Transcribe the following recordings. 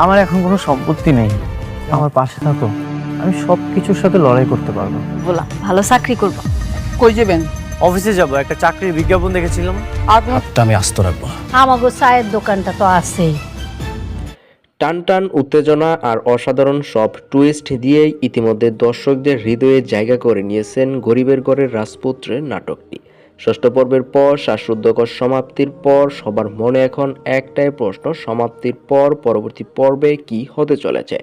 আমার এখন কোনো সম্পত্তি নেই, আমার পাশে থাকো, আমি সব কিছুর সাথে লড়াই করতে পারবো। বললাম ভালো চাকরি করবা। কই যাবেন? অফিসে যাব, একটা চাকরির বিজ্ঞাপন দেখেছিলাম। হাতটা আমি আস্ত রাখবো না। আমাগো চায়ের দোকানটা তো আছেই। টানটান উত্তেজনা আর অসাধারণ সব টুইস্ট দিয়েই ইতিমধ্যে দর্শকদের হৃদয়ে জায়গা করে নিয়েছেন গরিবের ঘরের রাজপুত্রের নাটকটি। ষষ্ঠ পর্বের পর শ্বাসরুদ্ধকর সমাপ্তির পর সবার মনে এখন একটাই প্রশ্ন, সমাপ্তির পর পরবর্তী পর্বে কি হতে চলেছে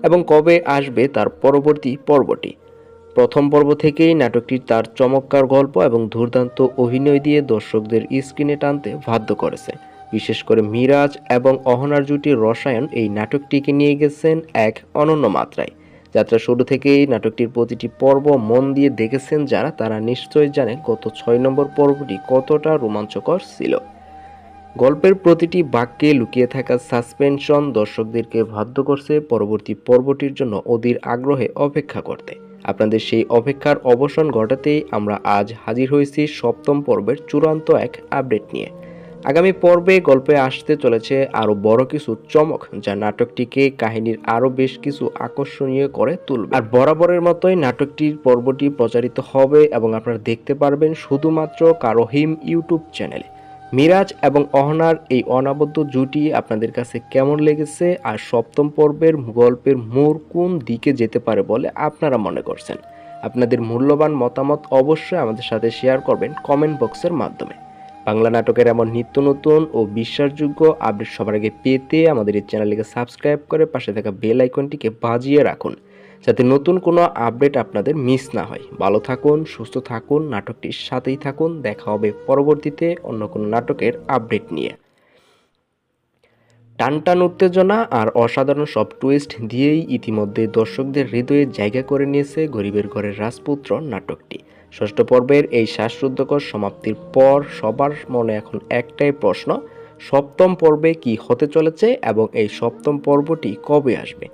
এবং কবে আসবে তার পরবর্তী পর্বটি। প্রথম পর্ব থেকেই নাটকটি তার চমৎকার গল্প এবং দুর্দান্ত অভিনয় দিয়ে দর্শকদের স্ক্রিনে টানতে বাধ্য করেছে। বিশেষ করে মিরাজ এবং অহনার জুটির রসায়ন এই নাটকটিকে নিয়ে গেছেন এক অনন্য মাত্রায়। যাত্রা শুরু থেকেই নাটকটির প্রতিটি পর্ব মন দিয়ে দেখেছেন যারা, তারা নিশ্চয়ই জানে গত 6 নম্বর পর্বটি কতটা রোমাঞ্চকর ছিল। গল্পের প্রতিটি বাক্যে লুকিয়ে থাকা সাসপেনশন দর্শকদেরকে বাধ্য করছে পরবর্তী পর্বটির জন্য অধীর আগ্রহে অপেক্ষা করতে। আপনাদের সেই অপেক্ষার অবসান ঘটাতেই আমরা আজ হাজির হয়েছি সপ্তম পর্বের চূড়ান্ত এক আপডেট নিয়ে। আগামী পর্বে গল্পে আসতে চলেছে আরও বড় কিছু চমক, যা নাটকটিকে কাহিনীর আরও বেশ কিছু আকর্ষণীয় করে তুলবে। আর বরাবরের মতোই নাটকটির পর্বটি প্রচারিত হবে এবং আপনারা দেখতে পারবেন শুধুমাত্র কারোহিম ইউটিউব চ্যানেলে। মিরাজ এবং অহনার এই অনবদ্য জুটি আপনাদের কাছে কেমন লেগেছে, আর সপ্তম পর্বের গল্পের মোড় কোন দিকে যেতে পারে বলে আপনারা মনে করছেন? আপনাদের মূল্যবান মতামত অবশ্যই আমাদের সাথে শেয়ার করবেন কমেন্ট বক্সের মাধ্যমে। বাংলা নাটকের এমন নিত্য নতুন ও বিশ্বাসযোগ্য আপডেট সবার আগে পেতে আমাদের এই চ্যানেলটিকে সাবস্ক্রাইব করে পাশে থাকা বেল আইকনটিকে বাজিয়ে রাখুন, যাতে নতুন কোনো আপডেট আপনাদের মিস না হয়। ভালো থাকুন, সুস্থ থাকুন, নাটকটির সাথেই থাকুন। দেখা হবে পরবর্তীতে অন্য কোনো নাটকের আপডেট নিয়ে। টানটান উত্তেজনা আর অসাধারণ সব টুইস্ট দিয়েই ইতিমধ্যে দর্শকদের হৃদয়ে জায়গা করে নিয়েছে গরিবের ঘরের রাজপুত্র নাটকটি। ষষ্ঠ পর্বের এই শ্বাসরুদ্ধকর সমাপ্তির পর সবার মনে এখন একটাই প্রশ্ন, সপ্তম পর্বে কি হতে চলেছে এবং এই সপ্তম পর্বটি কবে আসবে।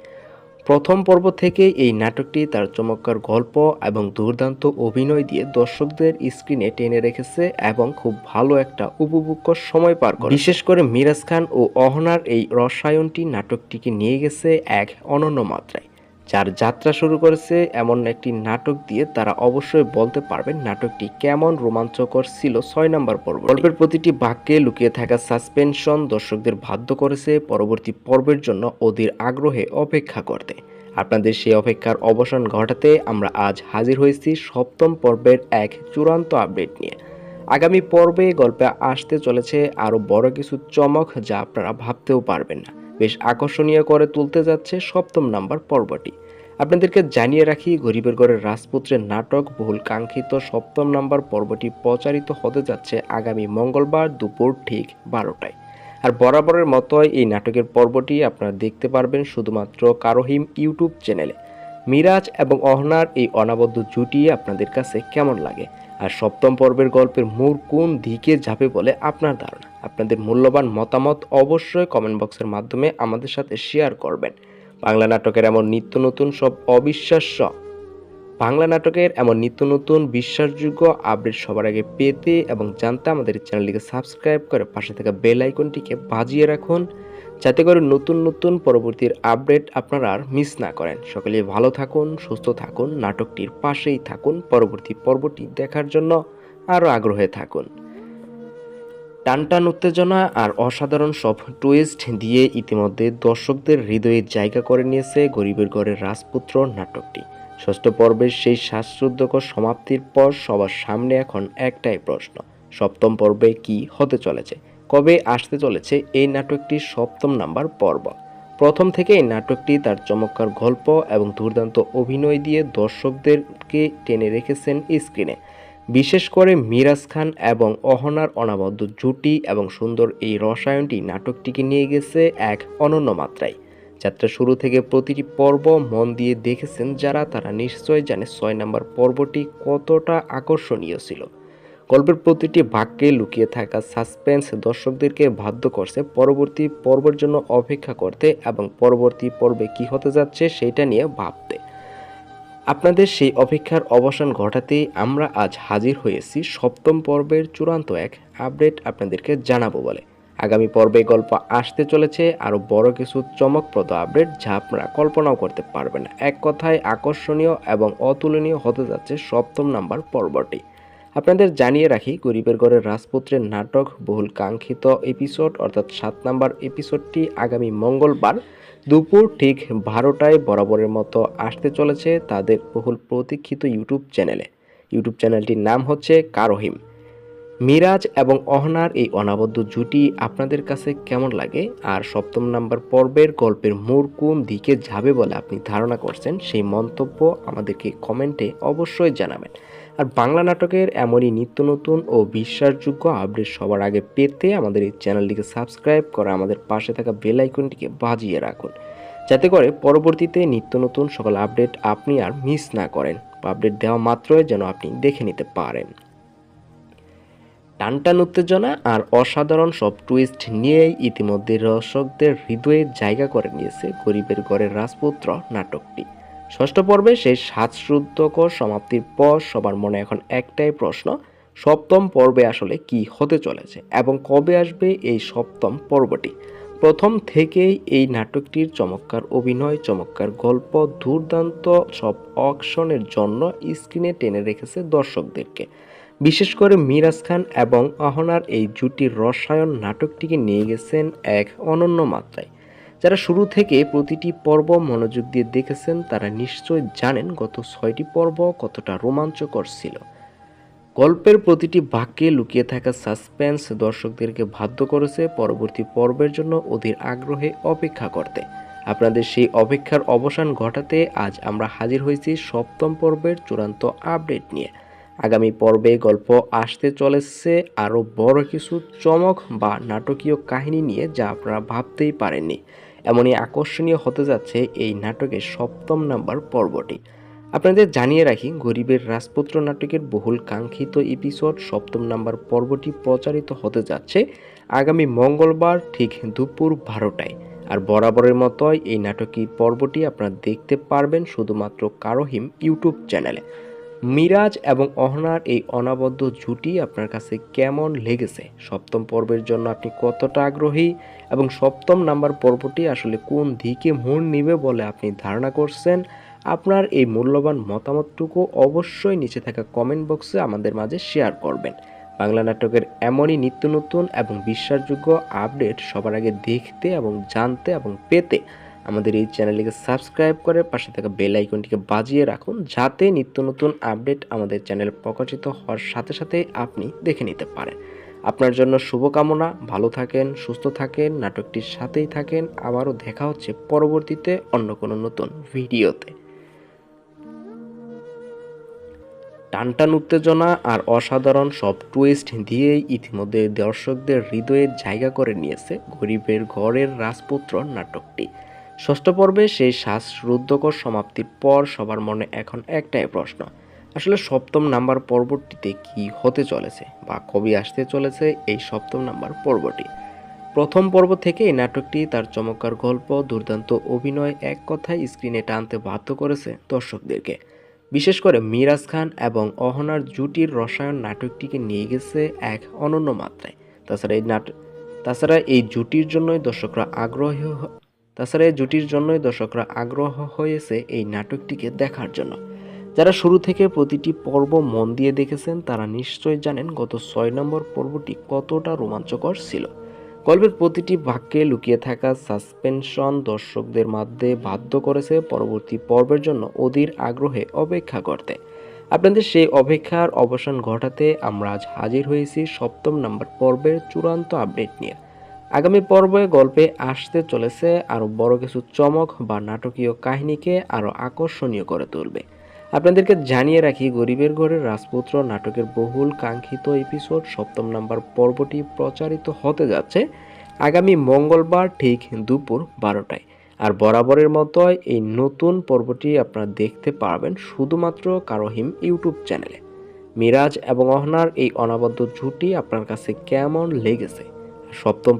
প্রথম পর্ব থেকে এই নাটকটি তার চমৎকার গল্প এবং দুর্দান্ত অভিনয় দিয়ে দর্শকদের স্ক্রিনে টেনে রেখেছে এবং খুব ভালো একটা উপভোগ্য সময় পার করে। বিশেষ করে মিরাজ খান ও অহনার এই রসায়নটি নাটকটিকে নিয়ে গেছে এক অনন্য মাত্রায়। যার যাত্রা শুরু করেছে এমন একটি নাটক দিয়ে, তারা অবশ্যই বলতে পারবেন নাটকটি কেমন রোমাঞ্চকর ছিল 6 নম্বর পর্ব। গল্পের প্রতিটি বাক্যে লুকিয়ে থাকা সাসপেনশন দর্শকদের বাধ্য করেছে পরবর্তী পর্বের জন্য অধীর আগ্রহে অপেক্ষা করতে। আপনাদের সেই অপেক্ষার অবসান ঘটাতে আমরা আজ হাজির হয়েছি সপ্তম পর্বের এক চূড়ান্ত আপডেট নিয়ে। আগামী পর্বে গল্পে আসতে চলেছে আরও বড় কিছু চমক, যা আপনারা ভাবতেও পারবেন না। বেশ আকর্ষণীয় করে তুলতে যাচ্ছে সপ্তম নাম্বার পর্বটি। আপনাদেরকে জানিয়ে রাখি, গরিবের ঘরের রাজপুত্রের নাটক বহুল কাঙ্ক্ষিত সপ্তম নাম্বার পর্বটি প্রচারিত হতে যাচ্ছে আগামী মঙ্গলবার দুপুর ঠিক 12টায়। আর বরাবরের মতোই এই নাটকের পর্বটি আপনারা দেখতে পারবেন শুধুমাত্র কারোহিম ইউটিউব চ্যানেলে। মিরাজ এবং অহনার এই অনাবদ্ধ জুটি আপনাদের কাছে কেমন লাগে, আর সপ্তম পর্বের গল্পের মোড় কোন দিকে যাবে বলে আপনার ধারণা? আপনাদের মূল্যবান মতামত অবশ্যই কমেন্ট বক্সের মাধ্যমে আমাদের সাথে শেয়ার করবেন। বাংলা নাটকের এমন নিত্য নতুন বিশ্বাসযোগ্য আপডেট সবার আগে পেতে এবং জানতে আমাদের চ্যানেলটিকে সাবস্ক্রাইব করে পাশে থাকা বেল আইকনটিকে বাজিয়ে রাখুন, যাতে করে নতুন পরবর্তীর আপডেট আপনারা আর মিস না করেন। সকলে ভালো থাকুন, সুস্থ থাকুন, নাটকটির পাশেই থাকুন, পরবর্তী পর্বটি দেখার জন্য আরও আগ্রহে থাকুন। টানটান উত্তেজনা আর অসাধারণ সব টুইস্ট দিয়ে ইতিমধ্যে দর্শকদের হৃদয়ে জায়গা করে নিয়েছে গরিবের ঘরের রাজপুত্র নাটকটি। ষষ্ঠ পর্বের সেই শ্বাসরুদ্ধকর সমাপ্তির পর সবার সামনে এখন একটাই প্রশ্ন, সপ্তম পর্বে কি হতে চলেছে, কবে আসতে চলেছে এই নাটকটির সপ্তম নাম্বার পর্ব। প্রথম থেকে এই নাটকটি তার চমৎকার গল্প এবং দুর্দান্ত অভিনয় দিয়ে দর্শকদেরকে টেনে রেখেছেন স্ক্রিনে। বিশেষ করে মিরাজ খান এবং অহনার অনাবদ্ধ জুটি এবং সুন্দর এই রসায়নটি নাটকটিকে নিয়ে গেছে এক অনন্য মাত্রায়। যাত্রা শুরু থেকে প্রতিটি পর্ব মন দিয়ে দেখেছেন যারা, তারা নিশ্চয় জানে 6 নম্বর পর্বটি কতটা আকর্ষণীয় ছিল। গল্পের প্রতিটি বাক্যে লুকিয়ে থাকা সাসপেন্স দর্শকদেরকে বাধ্য করছে পরবর্তী পর্বের জন্য অপেক্ষা করতে এবং পরবর্তী পর্বে কি হতে যাচ্ছে সেটা নিয়ে ভাবতে। আপনাদের সেই অপেক্ষার অবসান ঘটাতেই আমরা আজ হাজির হয়েছি সপ্তম পর্বের চূড়ান্ত এক আপডেট আপনাদেরকে জানাবো বলে। আগামী পর্বে গল্প আসতে চলেছে আরও বড় কিছু চমকপ্রদ আপডেট, যা আপনারা কল্পনাও করতে পারবেন না। এক কথায় আকর্ষণীয় এবং অতুলনীয় হতে যাচ্ছে সপ্তম নাম্বার পর্বটি। আপনাদের জানিয়ে রাখি, গরিবের ঘরের রাজপুত্রের নাটক বহুল কাঙ্ক্ষিত এপিসোড অর্থাৎ 7 নাম্বার এপিসোডটি আগামী মঙ্গলবার দুপুর ঠিক 12টায় বরাবরের মতো আসতে চলেছে তাদের বহুল প্রতীক্ষিত ইউটিউব চ্যানেলটির নাম হচ্ছে কারহিম। মিরাজ এবং অহনার এই অনাবদ্ধ জুটি আপনাদের কাছে কেমন লাগে, আর সপ্তম নাম্বার পর্বের গল্পের মোড় কোন দিকে যাবে বলে আপনি ধারণা করছেন, সেই মন্তব্য আমাদেরকে কমেন্টে অবশ্যই জানাবেন। আর বাংলা নাটকের এমনই নিত্য নতুন ও বিশ্বাসযোগ্য আপডেট সবার আগে পেতে আমাদের এই চ্যানেলটিকে সাবস্ক্রাইব করে আমাদের পাশে থাকা বেল আইকনটিকে বাজিয়ে রাখুন, যাতে করে পরবর্তীতে নিত্য নতুন সকল আপডেট আপনি আর মিস না করেন, বা আপডেট দেওয়া মাত্রই যেন আপনি দেখে নিতে পারেন। টানটান উত্তেজনা আর অসাধারণ সব টুইস্ট নিয়েই ইতিমধ্যে দর্শকদের হৃদয়ে জায়গা করে নিয়েছে গরিবের ঘরের রাজপুত্র নাটকটি। ষষ্ঠ পর্বে সেই শ্বাসরুদ্ধকর সমাপ্তির পর সবার মনে এখন একটাই প্রশ্ন, সপ্তম পর্বে আসলে কি হতে চলেছে এবং কবে আসবে এই সপ্তম পর্বটি। প্রথম থেকেই এই নাটকটির চমৎকার অভিনয়, চমৎকার গল্প, দুর্দান্ত সব অ্যাকশনের জন্য স্ক্রিনে টেনে রেখেছে দর্শকদেরকে। বিশেষ করে মিরাজ খান এবং অহনার এই জুটির রসায়ন নাটকটিকে নিয়ে গেছেন এক অনন্য মাত্রায়। যারা শুরু থেকে প্রতিটি পর্ব মনোযোগ দিয়ে দেখেছেন তারা নিশ্চয় জানেন গত 6টি পর্ব কতটা রোমাঞ্চকর ছিল। গল্পের প্রতিটি বাক্যে লুকিয়ে থাকা সাসপেন্স দর্শকদেরকে বাধ্য করেছে পরবর্তী পর্বের জন্য অধীর আগ্রহে অপেক্ষা করতে। আপনাদের সেই অপেক্ষার অবসান ঘটাতে আজ আমরা হাজির হয়েছি সপ্তম পর্বের চূড়ান্ত আপডেট নিয়ে। আগামী পর্বে গল্প আসতে চলেছে আরও বড় কিছু চমক বা নাটকীয় কাহিনী নিয়ে, যা আপনারা ভাবতেই পারেননি। এমনই আকর্ষণীয় হতে যাচ্ছে এই নাটকের সপ্তম নাম্বার পর্বটি। আপনাদের জানিয়ে রাখি, গরিবের রাজপুত্র নাটকের বহুল কাঙ্ক্ষিত এপিসোড সপ্তম নাম্বার পর্বটি প্রচারিত হতে যাচ্ছে আগামী মঙ্গলবার ঠিক দুপুর 12টায়। আর বরাবরের মতোই এই নাটকীয় পর্বটি আপনারা দেখতে পারবেন শুধুমাত্র কারহিম ইউটিউব চ্যানেলে। মিরাজ এবং অহনার এই অনবদ্য জুটি আপনার কাছে কেমন লেগেছে, সপ্তম পর্বের জন্য আপনি কতটা আগ্রহী, এবং সপ্তম নাম্বার পর্বটি আসলে কোন দিকে মোড় নেবে বলে আপনি ধারণা করছেন, আপনার এই মূল্যবান মতামতটুকু অবশ্যই নিচে থাকা কমেন্ট বক্সে আমাদের মাঝে শেয়ার করবেন। বাংলা নাটকের এমনই নিত্য নতুন এবং বিশ্বাসযোগ্য আপডেট সবার আগে দেখতে এবং জানতে এবং পেতে আমাদের এই চ্যানেলটিকে সাবস্ক্রাইব করে পাশে থাকা বেল আইকনটিকে বাজিয়ে রাখুন, যাতে নিত্য নতুন আপডেট আমাদের চ্যানেলে প্রকাশিত হওয়ার সাথে সাথে আপনি দেখে নিতে পারেন। আপনার জন্য শুভকামনা, ভালো থাকেন, সুস্থ থাকেন, নাটকটির সাথেই থাকেন। আবারও দেখা হচ্ছে পরবর্তীতে অন্য কোনো নতুন ভিডিওতে। টানটান উত্তেজনা আর অসাধারণ সব টুইস্ট দিয়েই ইতিমধ্যে দর্শকদের হৃদয়ে জায়গা করে নিয়েছে গরিবের ঘরের রাজপুত্র নাটকটি। ষষ্ঠ পর্বে সেই শ্বাসরুদ্ধকর সমাপ্তির পর সবার মনে এখন একটাই প্রশ্ন, আসলে সপ্তম নাম্বার পর্বটিতে কি হতে চলেছে বা কবে আসতে চলেছে এই সপ্তম নাম্বার পর্বটি। প্রথম পর্ব থেকে এই নাটকটি তার চমৎকার গল্প, দুর্দান্ত অভিনয়, এক কথায় স্ক্রিনে টানতে বাধ্য করেছে দর্শকদেরকে। বিশেষ করে মিরাজ খান এবং অহনার জুটির রসায়ন নাটকটিকে নিয়ে গেছে এক অনন্য মাত্রায়। তাছাড়া এই জুটির জন্যই দর্শকরা আগ্রহ হয়েছে এই নাটকটিকে দেখার জন্য। যারা শুরু থেকে প্রতিটি পর্ব মন দিয়ে দেখেছেন তারা নিশ্চয় জানেন গত 6 নম্বর পর্বটি কতটা রোমাঞ্চকর ছিল। গল্পের প্রতিটি বাক্যে লুকিয়ে থাকা সাসপেনশন দর্শকদের মধ্যে বাধ্য করেছে পরবর্তী পর্বের জন্য অধীর আগ্রহে অপেক্ষা করতে। আপনাদের সেই অপেক্ষার অবসান ঘটাতে আমরা আজ হাজির হয়েছি সপ্তম নাম্বার পর্বের চূড়ান্ত আপডেট নিয়ে। আগামী পর্বে গল্পে আসতে চলেছে আরও বড় কিছু চমক বা নাটকীয় কাহিনীকে আরও আকর্ষণীয় করে তুলবে। আপনাদেরকে জানিয়ে রাখি, গরিবের ঘরের রাজপুত্র নাটকের বহুল কাঙ্ক্ষিত এপিসোড সপ্তম নাম্বার পর্বটি প্রচারিত হতে যাচ্ছে আগামী মঙ্গলবার ঠিক দুপুর 12টায়। আর বরাবরের মতোই এই নতুন পর্বটি আপনারা দেখতে পারবেন শুধুমাত্র কারহিম ইউটিউব চ্যানেলে। মিরাজ এবং অহনার এই অনবদ্য জুটি আপনার কাছে কেমন লেগেছে, সপ্তম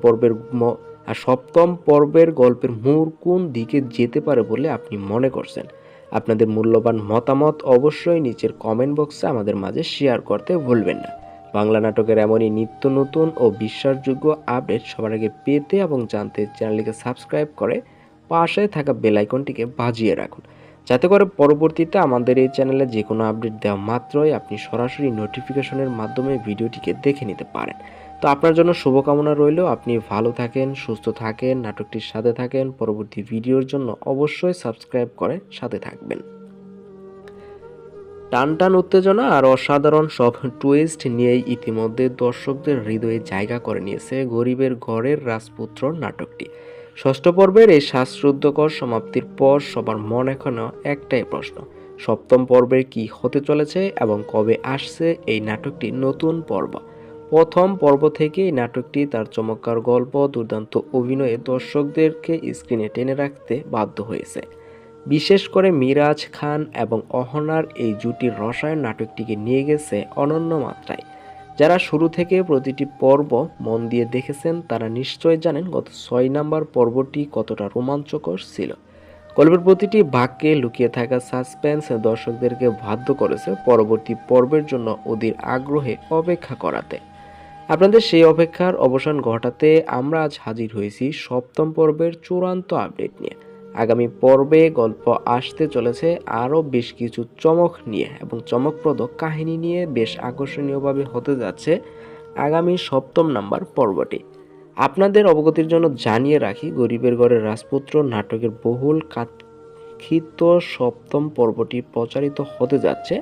পর্বের গল্পের মোড় কোন দিকে যেতে পারে বলে আপনি মনে করছেন, আপনাদের মূল্যবান মতামত অবশ্যই নিচের কমেন্ট বক্সে আমাদের মাঝে শেয়ার করতে ভুলবেন না। বাংলা নাটকের এমনই নিত্য নতুন ও বিশ্বাসযোগ্য আপডেট সবার আগে পেতে এবং জানতে চ্যানেলটিকে সাবস্ক্রাইব করে পাশে থাকা বেল আইকনটিকে বাজিয়ে রাখুন, যাতে করে পরবর্তীতে আমাদের এই চ্যানেলে যে কোনো আপডেট দেওয়া মাত্রই আপনি সরাসরি নোটিফিকেশনের মাধ্যমে ভিডিওটিকে দেখে নিতে পারেন। তো আপনার জন্য শুভকামনা রইল, আপনি ভালো থাকেন, সুস্থ থাকেন, নাটকটির সাথে থাকেন। পরবর্তী ভিডিওর জন্য অবশ্যই সাবস্ক্রাইব করে সাথে থাকবেন। টানটান উত্তেজনা আর অসাধারণ সব টুইস্ট নিয়েই ইতিমধ্যে দর্শকদের হৃদয়ে জায়গা করে নিয়েছে গরিবের ঘরের রাজপুত্র নাটকটি। ষষ্ঠ পর্বের এই শ্বাসরুদ্ধকর সমাপ্তির পর সবার মন এখনো একটাই প্রশ্ন, সপ্তম পর্বের কি হতে চলেছে এবং কবে আসছে এই নাটকটির নতুন পর্ব। প্রথম পর্ব থেকে এই নাটকটি তার চমৎকার গল্প, দুর্দান্ত অভিনয়ে দর্শকদেরকে স্ক্রিনে টেনে রাখতে বাধ্য হয়েছে। বিশেষ করে মিরাজ খান এবং অহনার এই জুটির রসায়ন নাটকটিকে নিয়ে গেছে অনন্য মাত্রায়। যারা শুরু থেকে প্রতিটি পর্ব মন দিয়ে দেখেছেন তারা নিশ্চয় জানেন গত 6 নম্বর পর্বটি কতটা রোমাঞ্চকর ছিল। গল্পের প্রতিটি বাক্যে লুকিয়ে থাকা সাসপেন্স দর্শকদেরকে বাধ্য করেছে পরবর্তী পর্বের জন্য অধীর আগ্রহে অপেক্ষা করাতে। আপনাদের সেই অপেক্ষার অবসান ঘটাতে আমরা আজ হাজির হয়েছি সপ্তম পর্বের চূড়ান্ত আপডেট নিয়ে। আগামী পর্বে গল্প আসতে চলেছে আরও বেশ কিছু চমক নিয়ে এবং চমকপ্রদ কাহিনী নিয়ে। বেশ আকর্ষণীয়ভাবে হতে যাচ্ছে আগামী সপ্তম নাম্বার পর্বটি। আপনাদের অবগতির জন্য জানিয়ে রাখি, গরিবের ঘরের রাজপুত্র নাটকের বহুল কাঙ্ক্ষিত সপ্তম পর্বটি প্রচারিত হতে যাচ্ছে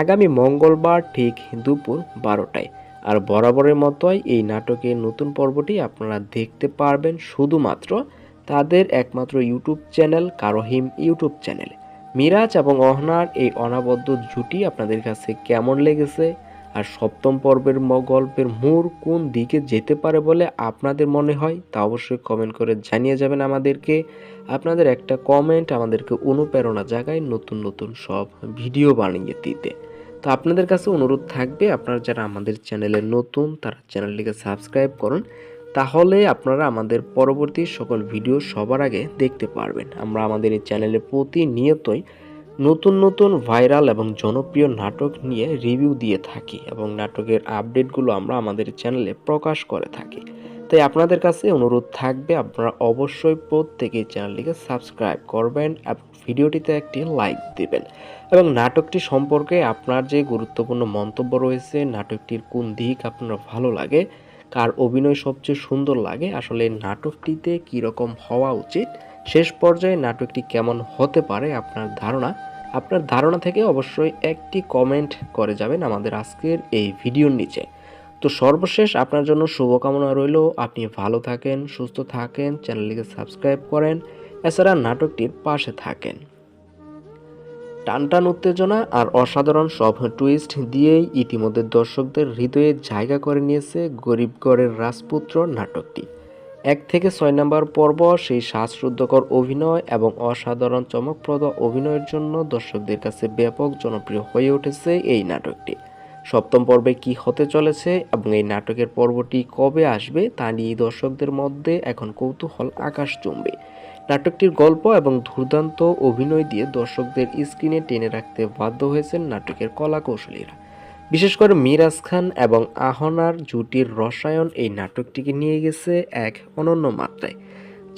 আগামী মঙ্গলবার ঠিক দুপুর 12টায়। আর বরাবরের মতোই এই নাটকের নতুন পর্বটি আপনারা দেখতে পারবেন শুধুমাত্র তাদের একমাত্র ইউটিউব চ্যানেল কারোহিম ইউটিউব চ্যানেলে। মিরাজ এবং অহনার এই অনবদ্য জুটি আপনাদের কাছে কেমন লেগেছে, আর সপ্তম পর্বের গল্পের মোড় কোন দিকে যেতে পারে বলে আপনাদের মনে হয় তা অবশ্যই কমেন্ট করে জানিয়ে যাবেন আমাদেরকে। আপনাদের একটা কমেন্ট আমাদেরকে অনুপ্রেরণা জাগায় নতুন নতুন সব ভিডিও বানিয়ে দিতে। তো আপনাদের কাছে অনুরোধ থাকবে, আপনারা যারা আমাদের চ্যানেলে নতুন তারা চ্যানেলটিকে সাবস্ক্রাইব করুন, তাহলে আপনারা আমাদের পরবর্তী সকল ভিডিও সবার আগে দেখতে পারবেন। আমরা আমাদের এই চ্যানেলে প্রতিনিয়তই নতুন নতুন ভাইরাল এবং জনপ্রিয় নাটক নিয়ে রিভিউ দিয়ে থাকি এবং নাটকের আপডেটগুলো আমরা আমাদের চ্যানেলে প্রকাশ করে থাকি। তাই আপনাদের কাছে অনুরোধ থাকবে, আপনারা অবশ্যই প্রত্যেকেই চ্যানেলটিকে সাবস্ক্রাইব করবেন এবং ভিডিওটিতে একটি লাইক দেবেন এবং নাটকটি সম্পর্কে আপনার যে গুরুত্বপূর্ণ মন্তব্য রয়েছে, নাটকটির কোন দিক আপনার ভালো লাগে, কার অভিনয় সবচেয়ে সুন্দর লাগে, আসলে নাটকটিতে কীরকম হওয়া উচিত, শেষ পর্যায়ে নাটকটি কেমন হতে পারে আপনার ধারণা থেকে অবশ্যই একটি কমেন্ট করে যাবেন আমাদের আজকের এই ভিডিওর নিচে। তো সর্বশেষ আপনার জন্য শুভকামনা রইল, আপনি ভালো থাকেন, সুস্থ থাকেন, চ্যানেলটিকে সাবস্ক্রাইব করেন, এছাড়া নাটকটির পাশে থাকেন। টানটান উত্তেজনা আর অসাধারণ সব টুইস্ট দিয়েই ইতিমধ্যে দর্শকদের হৃদয়ে জায়গা করে নিয়েছে গরিবগড়ের রাজপুত্র নাটকটি। 1 থেকে 6 নম্বর পর্ব সেই শ্বাসরুদ্ধকর অভিনয় এবং অসাধারণ চমকপ্রদ অভিনয়ের জন্য দর্শকদের কাছে ব্যাপক জনপ্রিয় হয়ে উঠেছে এই নাটকটি। সপ্তম পর্বে কি হতে চলেছে এবং এই নাটকের পর্বটি কবে আসবে তা নিয়ে দর্শকদের মধ্যে এখন কৌতূহল আকাশচুম্বী। নাটকটির গল্প এবং দুর্দান্ত অভিনয় দিয়ে দর্শকদের স্ক্রিনে টেনে রাখতে বাধ্য হয়েছেন নাটকের কলাকৌশলীরা। বিশেষ করে মিরাজ খান এবং আহনার জুটির রসায়ন এই নাটকটিকে নিয়ে গেছে এক অনন্য মাত্রায়।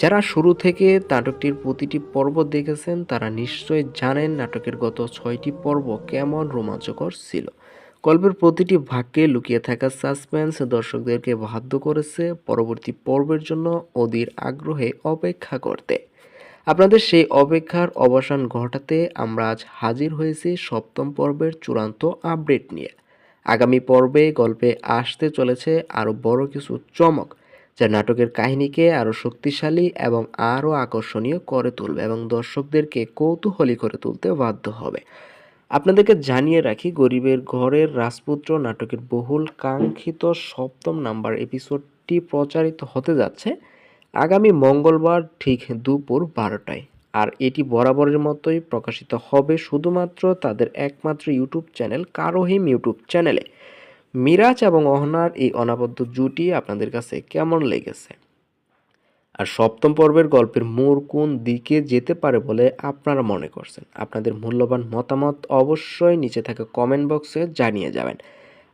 যারা শুরু থেকে নাটকটির প্রতিটি পর্ব দেখেছেন তারা নিশ্চয়ই জানেন নাটকের গত 6টি পর্ব কেমন রোমাঞ্চকর ছিল। গল্পের প্রতিটি ভাগ্যে লুকিয়ে থাকা সাসপেন্স দর্শকদেরকে বাধ্য করেছে পরবর্তী পর্বের জন্য অধীর আগ্রহে অপেক্ষা করতে। আপনাদের সেই অপেক্ষার অবসান ঘটাতে আমরা আজ হাজির হয়েছি সপ্তম পর্বের চূড়ান্ত আপডেট নিয়ে। আগামী পর্বে গল্পে আসতে চলেছে আরও বড় কিছু চমক, যা নাটকের কাহিনীকে আরও শক্তিশালী এবং আরও আকর্ষণীয় করে তুলবে এবং দর্শকদেরকে কৌতূহলী করে তুলতে বাধ্য হবে। আপনাদেরকে জানিয়ে রাখি, গরিবের ঘরের রাজপুত্র নাটকের বহুল কাঙ্ক্ষিত সপ্তম নাম্বার এপিসোডটি প্রচারিত হতে যাচ্ছে আগামী মঙ্গলবার ঠিক দুপুর 12টায়। আর এটি বরাবরের মতোই প্রকাশিত হবে শুধুমাত্র তাদের একমাত্র ইউটিউব চ্যানেল কারোহিম ইউটিউব চ্যানেলে। মিরাজ এবং অহনার এই অনবদ্য জুটি আপনাদের কাছে কেমন লেগেছে, আর সপ্তম পর্বের গল্পের মোড় কোন দিকে যেতে পারে বলে আপনারা মনে করছেন? আপনাদের মূল্যবান মতামত অবশ্যই নিচে থাকা কমেন্ট বক্সে জানিয়ে যাবেন।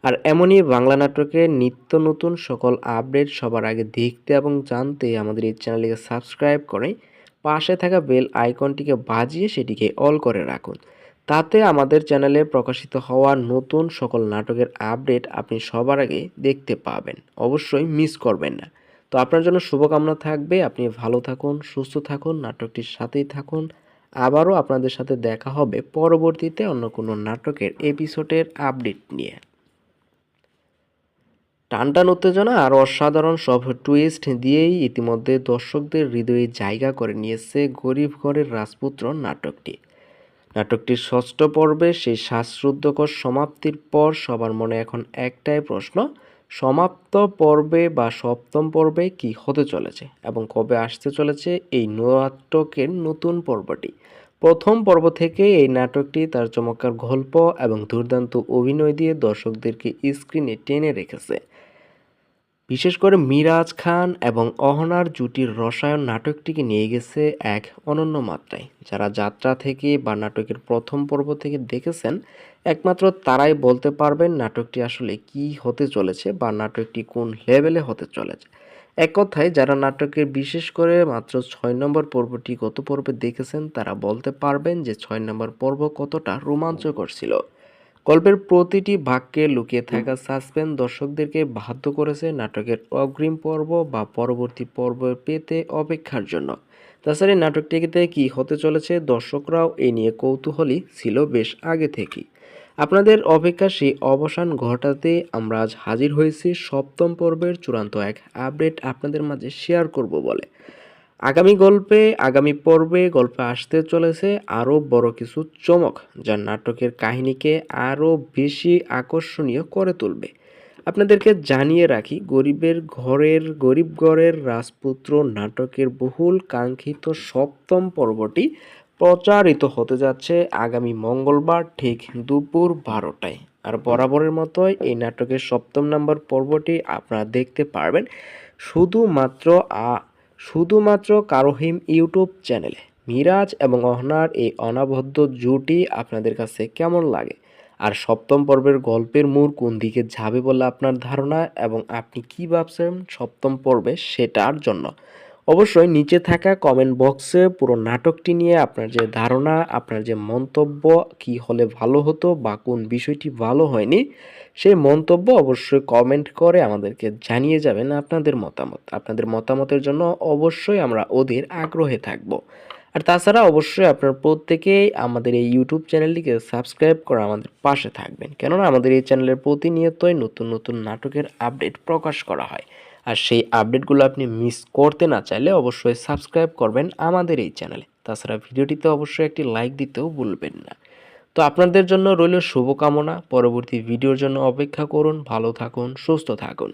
আর এমনই বাংলা নাটকের নিত্য নতুন সকল আপডেট সবার আগে দেখতে এবং জানতে আমাদের এই চ্যানেলটিকে সাবস্ক্রাইব করে পাশে থাকা বেল আইকনটিকে বাজিয়ে সেটিকে অল করে রাখুন। তাতে আমাদের চ্যানেলে প্রকাশিত হওয়া নতুন সকল নাটকের আপডেট আপনি সবার আগে দেখতে পাবেন, অবশ্যই মিস করবেন না। তো আপনার জন্য শুভকামনা থাকবে, আপনি ভালো থাকুন, সুস্থ থাকুন, নাটকটির সাথেই থাকুন। আবারও আপনাদের সাথে দেখা হবে পরবর্তীতে অন্য কোনো নাটকের এপিসোডের আপডেট নিয়ে। টানটান উত্তেজনা আর অসাধারণ সব টুইস্ট দিয়েই ইতিমধ্যে দর্শকদের হৃদয়ে জায়গা করে নিয়েছে গরিব ঘরের রাজপুত্র নাটকটি। নাটকটির ষষ্ঠ পর্বে সেই শ্বাসরুদ্ধকর সমাপ্তির পর সবার মনে এখন একটাই প্রশ্ন, সমাপ্ত পর্বে বা সপ্তম পর্বে কি হতে চলেছে এবং কবে আসতে চলেছে এই নাটকের নতুন পর্বটি। প্রথম পর্ব থেকে এই নাটকটি তার চমৎকার গল্প এবং দুর্দান্ত অভিনয় দিয়ে দর্শকদেরকে স্ক্রিনে টেনে রেখেছে। বিশেষ করে মিরাজ খান এবং অহনার জুটির রসায়ন নাটকটিকে নিয়ে গেছে এক অনন্য মাত্রায়। যারা যাত্রা থেকে বা নাটকের প্রথম পর্ব থেকে দেখেছেন একমাত্র তারাই বলতে পারবেন নাটকটি আসলে কি হতে চলেছে বা নাটকটি কোন লেভেলে হতে চলেছে। এক কথায় যারা নাটকের বিশেষ করে মাত্র 6 নম্বর পর্বটি গত পর্বে দেখেছেন তারা বলতে পারবেন যে 6 নম্বর পর্ব কতটা রোমাঞ্চকর ছিল। গল্পের প্রতিটি বাক্যে লুকিয়ে থাকা সাসপেন্স দর্শকদেরকে বাধ্য করেছে নাটকের অগ্রিম পর্ব বা পরবর্তী পর্ব পেতে অপেক্ষার জন্য। তাছাড়া এই নাটকটিতে কি হতে চলেছে দর্শকরাও এই নিয়ে কৌতূহলী ছিল বেশ আগে থেকেই। আপনাদের অপেক্ষা সেই অবসান ঘটাতে আমরা আজ হাজির হয়েছি সপ্তম পর্বের চূড়ান্ত এক আপডেট আপনাদের মাঝে শেয়ার করব বলে। আগামী পর্বে গল্পে আসতে চলেছে আরও বড় কিছু চমক, যা নাটকের কাহিনীকে আরও বেশি আকর্ষণীয় করে তুলবে। আপনাদেরকে জানিয়ে রাখি, গরিব ঘরের রাজপুত্র নাটকের বহুল কাঙ্ক্ষিত সপ্তম পর্বটি প্রচারিত হতে যাচ্ছে আগামী মঙ্গলবার ঠিক দুপুর 12টায়। আর বরাবরের মতোই এই নাটকের সপ্তম নম্বর পর্বটি আপনারা দেখতে পারবেন শুধুমাত্র কারোহিম ইউটিউব চ্যানেলে। মিরাজ এবং অহনার এই অনবদ্য জুটি আপনাদের কাছে কেমন লাগে, আর সপ্তম পর্বের গল্পের মোড় কোন দিকে যাবে বলে আপনার ধারণা এবং আপনি কি ভাবছেন সপ্তম পর্বে সেটার জন্য অবশ্যই নিচে থাকা কমেন্ট বক্সে পুরো নাটকটি নিয়ে আপনার যে ধারণা, আপনার যে মন্তব্য, কি হলে ভালো হতো বা কোন বিষয়টি ভালো হয়নি সেই মন্তব্য অবশ্যই কমেন্ট করে আমাদেরকে জানিয়ে যাবেন আপনাদের মতামতের জন্য অবশ্যই আমরা ওদের আগ্রহে থাকব। আর তাছাড়া অবশ্যই আপনার প্রত্যেকেই আমাদের এই ইউটিউব চ্যানেলটিকে সাবস্ক্রাইব করে আমাদের পাশে থাকবেন, কেননা আমাদের এই চ্যানেলের প্রতিনিয়তই নতুন নতুন নাটকের আপডেট প্রকাশ করা হয়। আর সেই আপডেটগুলো আপনি মিস করতে না চাইলে অবশ্যই সাবস্ক্রাইব করবেন আমাদের এই চ্যানেলে। তাছাড়া ভিডিওটিতে অবশ্যই একটি লাইক দিতেও ভুলবেন না। তো আপনাদের জন্য রইল শুভকামনা, পরবর্তী ভিডিওর জন্য অপেক্ষা করুন। ভালো থাকুন, সুস্থ থাকুন।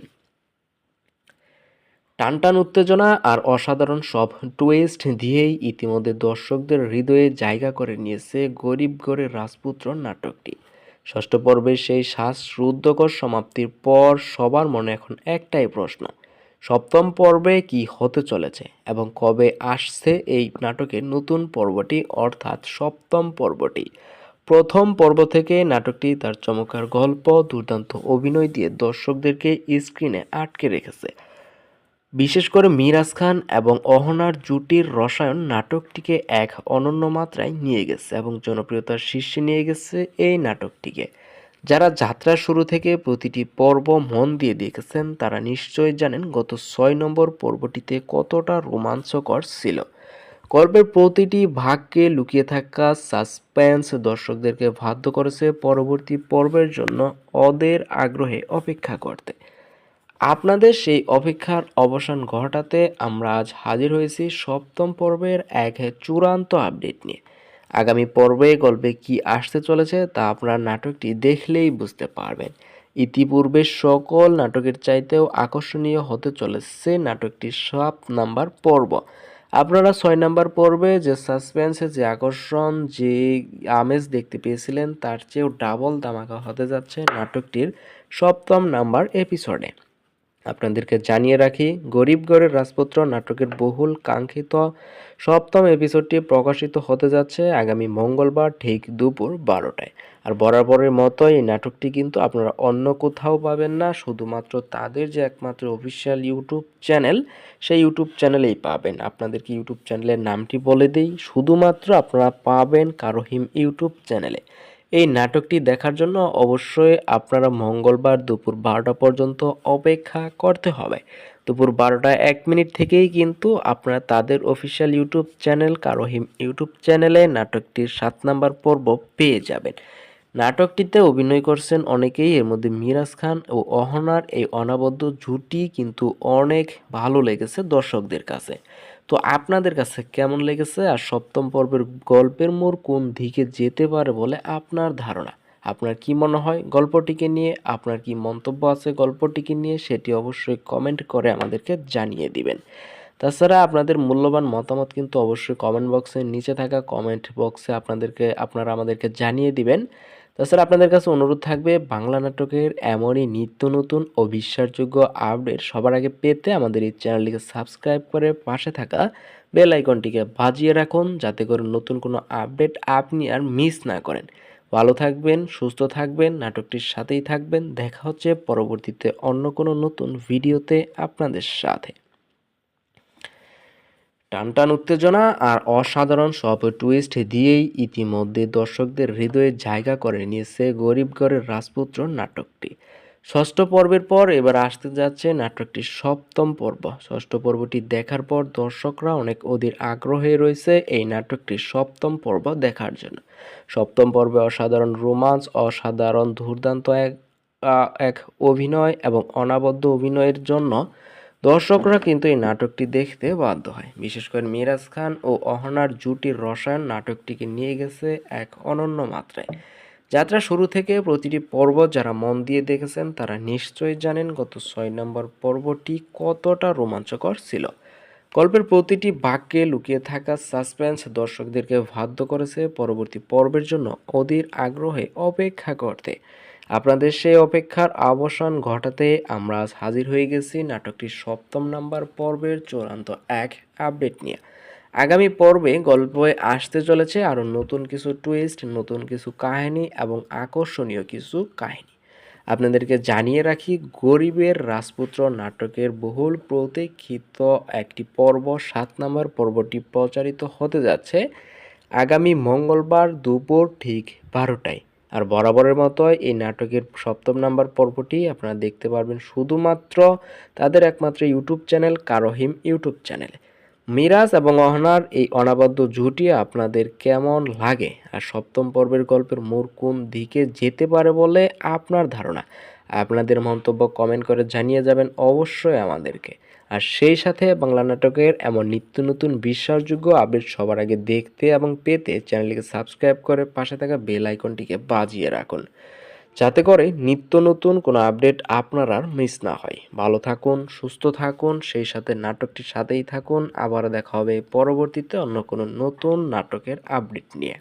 টানটান উত্তেজনা আর অসাধারণ সব টুইস্ট দিয়েই ইতিমধ্যে দর্শকদের হৃদয়ে জায়গা করে নিয়েছে গরিব ঘরের রাজপুত্র নাটকটি। ষষ্ঠ পর্বের সেই শ্বাসরুদ্ধকর সমাপ্তির পর সবার মনে এখন একটাই প্রশ্ন, সপ্তম পর্বে কি হতে চলেছে এবং কবে আসছে এই নাটকের নতুন পর্বটি অর্থাৎ সপ্তম পর্বটি। প্রথম পর্ব থেকে নাটকটি তার চমৎকার গল্প, দুর্দান্ত অভিনয় দিয়ে দর্শকদেরকে স্ক্রিনে আটকে রেখেছে। বিশেষ করে মিরাজ খান এবং অহনার জুটির রসায়ন নাটকটিকে এক অনন্য মাত্রায় নিয়ে গেছে এবং জনপ্রিয়তার শীর্ষে নিয়ে গেছে এই নাটকটিকে। যারা যাত্রা শুরু থেকে প্রতিটি পর্ব মন দিয়ে দেখেছেন তারা নিশ্চয়ই জানেন গত 6 নম্বর পর্বটিতে কতটা রোমাঞ্চকর ছিল। গল্পের প্রতিটি ভাগকে লুকিয়ে থাকা সাসপেন্স দর্শকদেরকে বাধ্য করেছে পরবর্তী পর্বের জন্য ওদের আগ্রহে অপেক্ষা করতে। আপনাদের সেই অপেক্ষার অবসান ঘটাতে আমরা আজ হাজির হয়েছি সপ্তম পর্বের এক চূড়ান্ত আপডেট নিয়ে। আগামী পর্বে গল্পে কি আসতে চলেছে তা আপনারা নাটকটি দেখলেই বুঝতে পারবেন। ইতিপূর্বে সকল নাটকের চাইতেও আকর্ষণীয় হতে চলেছে নাটকটির 7 নাম্বার পর্ব। আপনারা 6 নাম্বার পর্বে যে সাসপেন্সে, যে আকর্ষণ, যে আমেজ দেখতে পেয়েছিলেন তার চেয়েও ডাবল ধামাকা হতে যাচ্ছে নাটকটির সপ্তম নাম্বার এপিসোডে। আপনাদেরকে জানিয়ে রাখি, গরিব ঘরের রাজপুত্র নাটকের বহুল কাঙ্ক্ষিত সপ্তম এপিসোডটি প্রকাশিত হতে যাচ্ছে আগামী মঙ্গলবার ঠিক দুপুর 12টায়। আর বরাবরের মতো এই নাটকটি কিন্তু আপনারা অন্য কোথাও পাবেন না, শুধুমাত্র তাদের যে একমাত্র অফিসিয়াল ইউটিউব চ্যানেল, সেই ইউটিউব চ্যানেলেই পাবেন। আপনাদেরকে ইউটিউব চ্যানেলের নামটি বলে দিই, শুধুমাত্র আপনারা পাবেন কারোহিম ইউটিউব চ্যানেলে। এই নাটকটি দেখার জন্য অবশ্যই আপনারা মঙ্গলবার দুপুর 12টা পর্যন্ত অপেক্ষা করতে হবে। দুপুর 12টা 1 মিনিট থেকেই কিন্তু আপনারা তাদের অফিসিয়াল ইউটিউব চ্যানেল কারোহিম ইউটিউব চ্যানেলে নাটকটির 7 নম্বর পর্ব পেয়ে যাবেন। নাটকটিতে অভিনয় করছেন অনেকেই, এর মধ্যে মিরাজ খান ও অহনার এই অনবদ্য জুটি কিন্তু অনেক ভালো লেগেছে দর্শকদের কাছে। তো আপনাদের কাছে কেমন লেগেছে, আর সপ্তম পর্বের গল্পের মোড় কোন দিকে যেতে পারে বলে আপনার ধারণা? আপনার কি মনে হয় গল্পটিকে নিয়ে? আপনার কি মন্তব্য আছে গল্পটিকে নিয়ে? সেটি অবশ্যই কমেন্ট করে আমাদেরকে জানিয়ে দিবেন। তাছাড়া আপনাদের মূল্যবান মতামত কিন্তু অবশ্যই কমেন্ট বক্সের নিচে থাকা কমেন্ট বক্সে আপনারা আমাদেরকে জানিয়ে দিবেন। তাছাড়া আপনাদের কাছে অনুরোধ থাকবে, বাংলা নাটকের এমনই নিত্য নতুন ও বিশ্বাসযোগ্য আপডেট সবার আগে পেতে আমাদের এই চ্যানেলটিকে সাবস্ক্রাইব করে পাশে থাকা বেল আইকনটিকে বাজিয়ে রাখুন, যাতে করে নতুন কোনো আপডেট আপনি আর মিস না করেন। ভালো থাকবেন, সুস্থ থাকবেন, নাটকটির সাথেই থাকবেন। দেখা হচ্ছে পরবর্তীতে অন্য কোনো নতুন ভিডিওতে আপনাদের সাথে। টানটান উত্তেজনা আর অসাধারণ সব টুইস্ট দিয়েই ইতিমধ্যে দর্শকদের হৃদয়ে জায়গা করে নিয়েছে গরিব ঘরের রাজপুত্র নাটকটি। ষষ্ঠ পর্বের পর এবার আসতে যাচ্ছে নাটকটির সপ্তম পর্ব। ষষ্ঠ পর্বটি দেখার পর দর্শকরা অনেক অধীর আগ্রহে রয়েছে এই নাটকটির সপ্তম পর্ব দেখার জন্য। সপ্তম পর্বে অসাধারণ রোমাঞ্চ, অসাধারণ দুর্দান্ত এক অভিনয় এবং অনবদ্য অভিনয়ের জন্য দর্শকরা কিন্তু এই নাটকটি দেখতে বাধ্য হয়। বিশেষ করে মিরাজ খান ও অহনার জুটির রসায়ন নাটকটিকে নিয়ে গেছে এক অনন্য মাত্রায়। যাত্রা শুরু থেকে প্রতিটি পর্ব যারা মন দিয়ে দেখেছেন তারা নিশ্চয়ই জানেন গত 6 নম্বর পর্বটি কতটা রোমাঞ্চকর ছিল। গল্পের প্রতিটি বাক্যে লুকিয়ে থাকা সাসপেন্স দর্শকদেরকে বাধ্য করেছে পরবর্তী পর্বের জন্য অধীর আগ্রহে অপেক্ষা করতে। আপনাদের সেই অপেক্ষার অবসান ঘটাতে আমরা আজ হাজির হয়ে গেছি নাটকটির 7 নম্বর পর্বের চূড়ান্ত এক আপডেট নিয়ে। আগামী পর্বে গল্পে আসতে চলেছে আরও নতুন কিছু টুইস্ট, নতুন কিছু কাহিনী এবং আকর্ষণীয় কিছু কাহিনী। আপনাদেরকে জানিয়ে রাখি, গরিবের রাজপুত্র নাটকের বহুল প্রতীক্ষিত একটি পর্ব 7 নম্বর পর্বটি প্রচারিত হতে যাচ্ছে আগামী মঙ্গলবার দুপুর ঠিক 12টায়। আর বরাবরের মতো এই নাটকের 7 নম্বর পর্বটি আপনারা দেখতে পারবেন শুধুমাত্র তাদের একমাত্র ইউটিউব চ্যানেল কারোহিম ইউটিউব চ্যানেলে। মিরাজ এবং অহনার এই অনবদ্য জুটি আপনাদের কেমন লাগে, আর সপ্তম পর্বের গল্পের মোড় কোন দিকে যেতে পারে বলে আপনার ধারণা? আপনাদের মন্তব্য কমেন্ট করে জানিয়ে যাবেন অবশ্যই আমাদেরকে। আর সেই সাথে বাংলা নাটকের এমন নিত্য নতুন বিশ্বাসযোগ্য আপডেট সবার আগে দেখতে এবং পেতে চ্যানেলটিকে সাবস্ক্রাইব করে পাশে থাকা বেল আইকনটিকে বাজিয়ে রাখুন, যাতে করে নিত্য নতুন কোনো আপডেট আপনার আর মিস না হয়। ভালো থাকুন, সুস্থ থাকুন, সেই সাথে নাটকটির সাথেই থাকুন। আবার দেখা হবে পরবর্তীতে অন্য কোনো নতুন নাটকের আপডেট নিয়ে।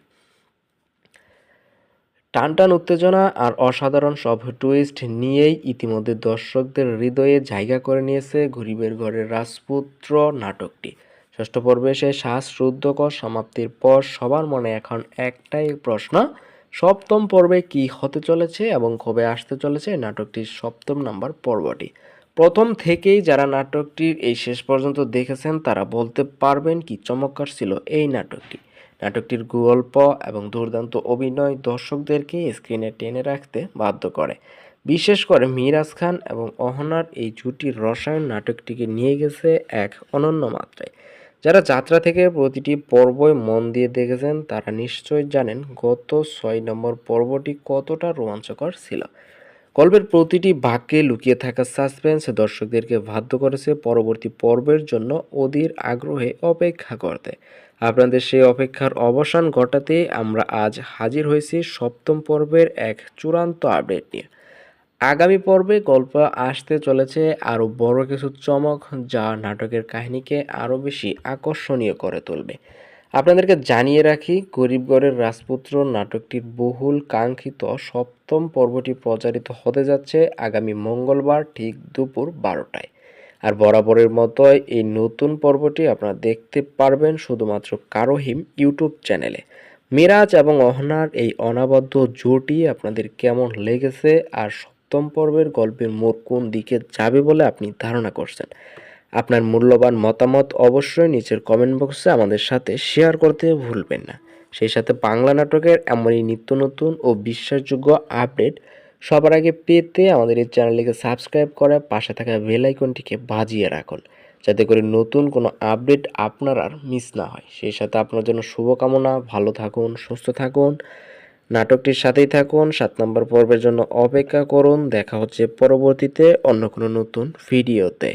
টানটান উত্তেজনা আর অসাধারণ সব টুইস্ট নিয়েই ইতিমধ্যে দর্শকদের হৃদয়ে জায়গা করে নিয়েছে গরিবের ঘরের রাজপুত্র নাটকটি। ষষ্ঠ পর্বে সে শ্বাসরুদ্ধকর সমাপ্তির পর সবার মনে এখন একটাই প্রশ্ন, সপ্তম পর্বে কি হতে চলেছে এবং কবে আসতে চলেছে নাটকটির 7 নম্বর পর্বটি। প্রথম থেকেই যারা নাটকটির এই শেষ পর্যন্ত দেখেছেন তারা বলতে পারবেন কি চমৎকার ছিল এই নাটকটি। নাটকটির গল্প এবং দুর্দান্ত অভিনয় দর্শকদেরকে স্ক্রিনে টেনে রাখতে বাধ্য করে। বিশেষ করে মিরাজ খান এবং অহনার এই জুটির রসায়ন নাটকটিকে নিয়ে গেছে এক অনন্য মাত্রায়। যারা যাত্রা থেকে প্রতিটি পর্বই মন দিয়ে দেখেছেন তারা নিশ্চয়ই জানেন গত 6 নম্বর পর্বটি কতটা রোমাঞ্চকর ছিল। গল্পের প্রতিটি বাক্যে লুকিয়ে থাকা সাসপেন্স দর্শকদেরকে বাধ্য করেছে পরবর্তী পর্বের জন্য অধীর আগ্রহে অপেক্ষা করতে। আপনাদের সেই অপেক্ষার অবসান ঘটাতে আমরা আজ হাজির হয়েছি সপ্তম পর্বের এক চূড়ান্ত আপডেট নিয়ে। আগামী পর্বে গল্প আসতে চলেছে আরও বড় কিছু চমক, যা নাটকের কাহিনীকে আরও বেশি আকর্ষণীয় করে তুলবে। আপনাদেরকে জানিয়ে রাখি, গরিবগড়ের রাজপুত্র নাটকটির বহুল কাঙ্ক্ষিত সপ্তম পর্বটি প্রচারিত হতে যাচ্ছে আগামী মঙ্গলবার ঠিক দুপুর 12টায়। আর বরাবরের মতোই এই নতুন পর্বটি আপনারা দেখতে পারবেন শুধুমাত্র কারোহিম ইউটিউব চ্যানেলে। মিরাজ এবং অহনার এই অনাবদ্ধ জুটি আপনাদের কেমন লেগেছে, আর সপ্তম পর্বের গল্পের মোড় কোন দিকে যাবে বলে আপনি ধারণা করছেন? আপনার মূল্যবান মতামত অবশ্যই নিচের কমেন্ট বক্সে আমাদের সাথে শেয়ার করতে ভুলবেন না। সেই সাথে বাংলা নাটকের এমনই নিত্য নতুন ও বিশ্বাসযোগ্য আপডেট সবার আগে পেতে আমাদের এই চ্যানেলটিকে সাবস্ক্রাইব করে পাশে থাকা বেল আইকনটিকে বাজিয়ে রাখুন, যাতে করে নতুন কোনো আপডেট আপনার আর মিস না হয়। সেই সাথে আপনার জন্য শুভকামনা, ভালো থাকুন, সুস্থ থাকুন, নাটকটির সাথেই থাকুন। 7 নম্বর পর্বের জন্য অপেক্ষা করুন। দেখা হচ্ছে পরবর্তীতে অন্য কোনো নতুন ভিডিওতে।